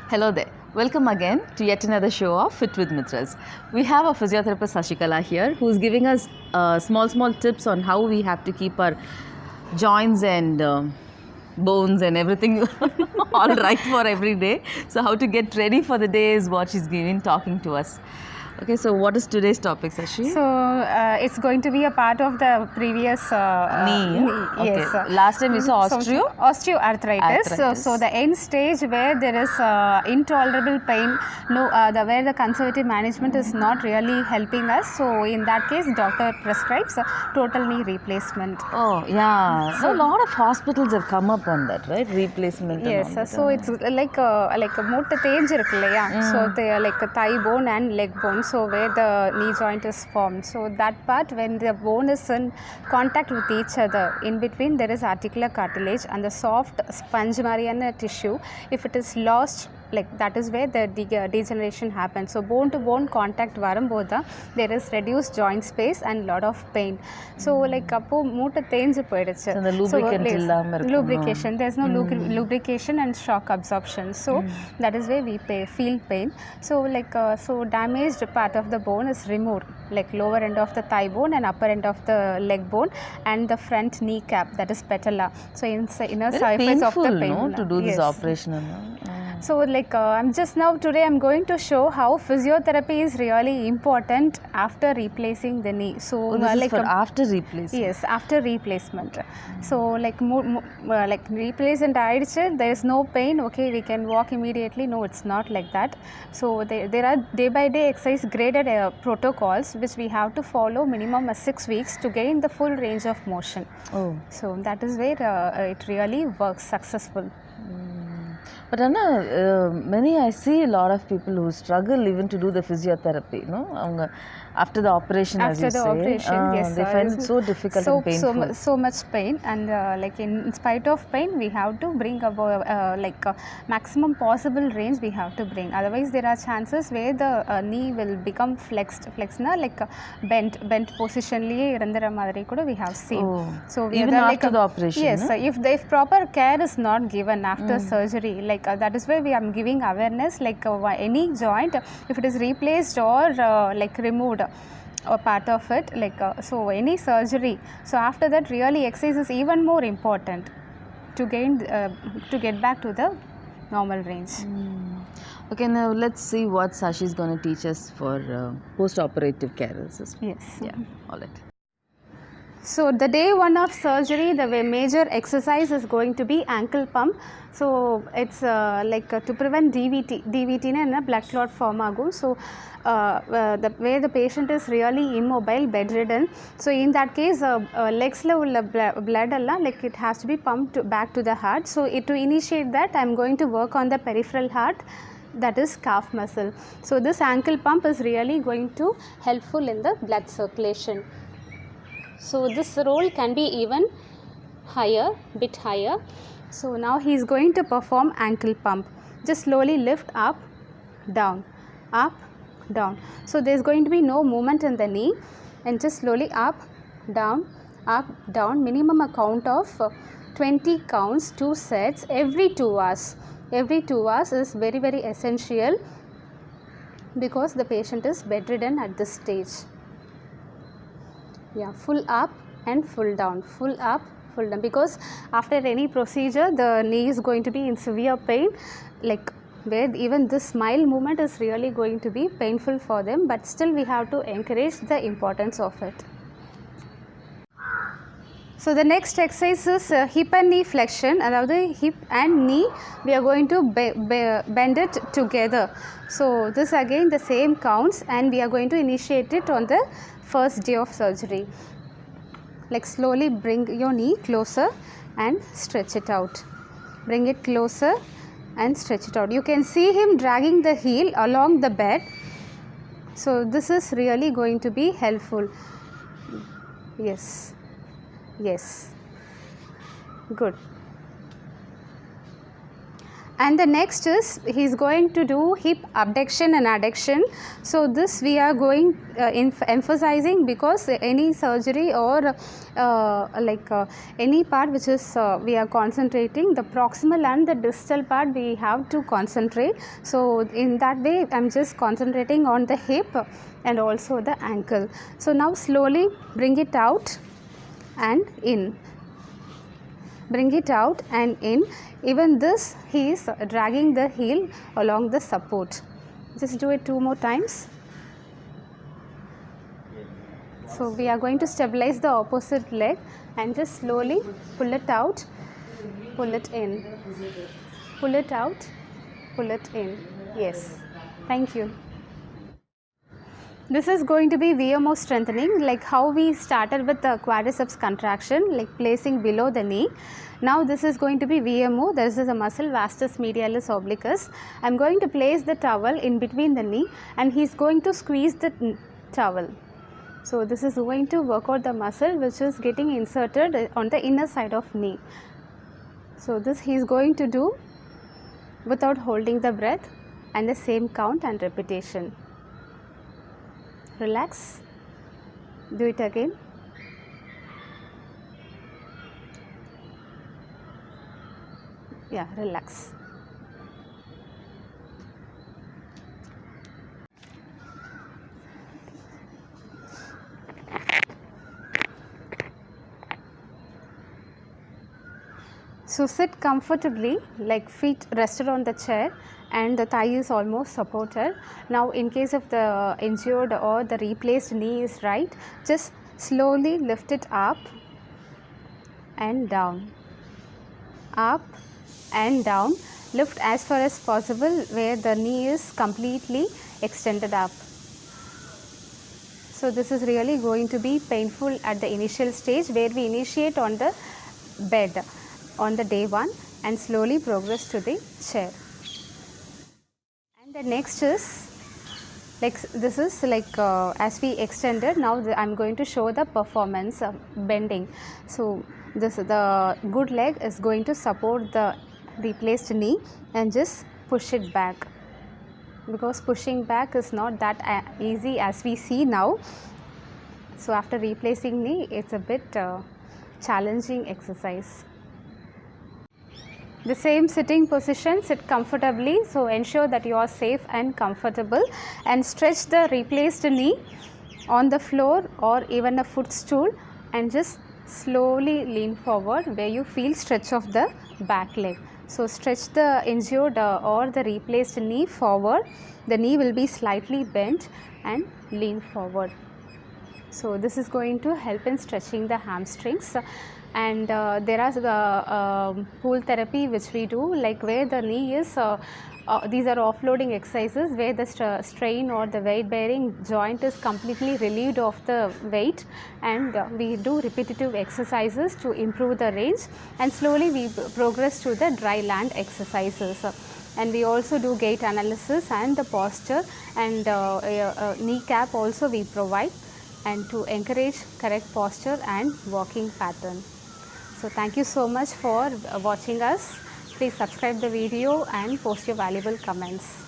Hello there. Welcome again to yet another show of Fit With Mithraas. We have a physiotherapist Sasikala here who's giving us small tips on how we have to keep our joints and bones and everything all right for every day. So how to get ready for the day is what she's giving talking to us. Okay, so what is today's topic, Sashi? So it's going to be a part of the previous knee. Okay. Yes. Last time we saw osteoarthritis. So the end stage where there is intolerable pain, where the conservative management is not really helping us. So in that case, doctor prescribes total knee replacement. Oh yeah. So a lot of hospitals have come up on that, right? Replacement. Yes. So it's like a மூட்டு தேஞ்சு இருக்கு இல்லையா? So they are like a thigh bone and leg bone. So where the knee joint is formed. So that part, when the bone is in contact with each other, in between there is articular cartilage and the soft sponge mariana tissue. If it is lost, like that is where the degeneration happens. So bone to bone contact varumbodha there is reduced joint space and lot of pain. So like appo மூட்டு தேஞ்சு போயிடுச்சு. So the lubricant இல்லாம இருக்கு. Lubrication, there's no lubrication and shock absorption. So that is where we feel pain. So like so damaged part of the bone is removed, like lower end of the thigh bone and upper end of the leg bone and the front kneecap, that is patella. So inner surface of the pain. No, to do this operation. So like today I'm going to show how physiotherapy is really important after replacing the knee. So this is for after replacement. Yes, after replacement. So like like replacement aidichu, there is no pain, okay, we can walk immediately. No, it's not like that. So there are day by day exercise graded protocols which we have to follow minimum 6 weeks to gain the full range of motion. Oh. So that is where it really works successful. But Anna, I see a lot of people who struggle even to do the physiotherapy, no? After the operation, yes, they find it so difficult and painful. So much pain, and like in spite of pain, we have to bring about maximum possible range we have to bring. Otherwise, there are chances where the knee will become flexed na, like bent positionly irandra madri kuda we have seen. Oh. So even after the operation. Yes, no? if proper care is not given after surgery, like that is why we are giving awareness, like any joint, if it is replaced or like removed or part of it, like so any surgery, so after that really exercise is even more important to gain to get back to the normal range. Okay, now let's see what Sashi is going to teach us for post-operative care. Yes. Yeah, all right. So the day one of surgery, the major exercise is going to be ankle pump. So it's like to prevent DVT na blood clot form agum. So where the patient is really immobile, bedridden. So in that case, legs la ulla blood alla, like it has to be pumped back to the heart. So to initiate that, I'm going to work on the peripheral heart, that is calf muscle. So this ankle pump is really going to helpful in the blood circulation. So this roll can be even bit higher. So now he is going to perform ankle pump. Just slowly lift up, down, up, down. So there is going to be no movement in the knee, and just slowly up, down, minimum a count of 20 counts, 2 sets every 2 hours. Every 2 hours is very, very essential because the patient is bedridden at this stage. Yeah, full up and full down, full up, full down, because after any procedure the knee is going to be in severe pain, like where even this mild movement is really going to be painful for them, but still we have to encourage the importance of it. So the next exercise is hip and knee flexion. Adavadhu hip and knee we are going to bend it together. So this again the same counts, and we are going to initiate it on the first day of surgery. Like slowly bring your knee closer and stretch it out. Bring it closer and stretch it out. You can see him dragging the heel along the bed. So this is really going to be helpful. Yes, good. And the next is he's going to do hip abduction and adduction. So this we are going emphasizing because any surgery or any part which is we are concentrating, the proximal and the distal part we have to concentrate. So in that way I am just concentrating on the hip and also the ankle. So now slowly bring it out and in. Bring it out and in. Even this he is dragging the heel along the support. Just do it 2 more times. So we are going to stabilize the opposite leg and just slowly pull it out, pull it in, pull it out, pull it in. Yes, thank you. This is going to be VMO strengthening, like how we started with the quadriceps contraction, like placing below the knee. Now this is going to be VMO. This is a muscle vastus medialis obliquus. I am going to place the towel in between the knee and he is going to squeeze the towel. So this is going to work out the muscle which is getting inserted on the inner side of knee. So this he is going to do without holding the breath and the same count and repetition. Relax. Do it again. Yeah, relax. So sit comfortably, like feet rested on the chair and the thigh is almost supported. Now in case of the injured or the replaced knee is right, just slowly lift it up and down, up and down. Lift as far as possible where the knee is completely extended up. So this is really going to be painful at the initial stage where we initiate on the bed on the day 1 and slowly progress to the chair. And the next is like this is like as we extended, now I am going to show the performance bending. So this the good leg is going to support the replaced knee and just push it back, because pushing back is not that easy as we see now. So after replacing knee, it's a bit challenging exercise. The same sitting position, sit comfortably, so ensure that you are safe and comfortable, and stretch the replaced knee on the floor or even a footstool and just slowly lean forward where you feel stretch of the back leg. So stretch the injured or the replaced knee forward, the knee will be slightly bent and lean forward. So this is going to help in stretching the hamstrings. And there are pull therapy which we do, like where the knee is, these are offloading exercises where the strain or the weight bearing joint is completely relieved of the weight, and we do repetitive exercises to improve the range, and slowly we progress to the dry land exercises. And we also do gait analysis and the posture, and kneecap also we provide, and to encourage correct posture and walking pattern. So thank you so much for watching us. Please subscribe the video and post your valuable comments.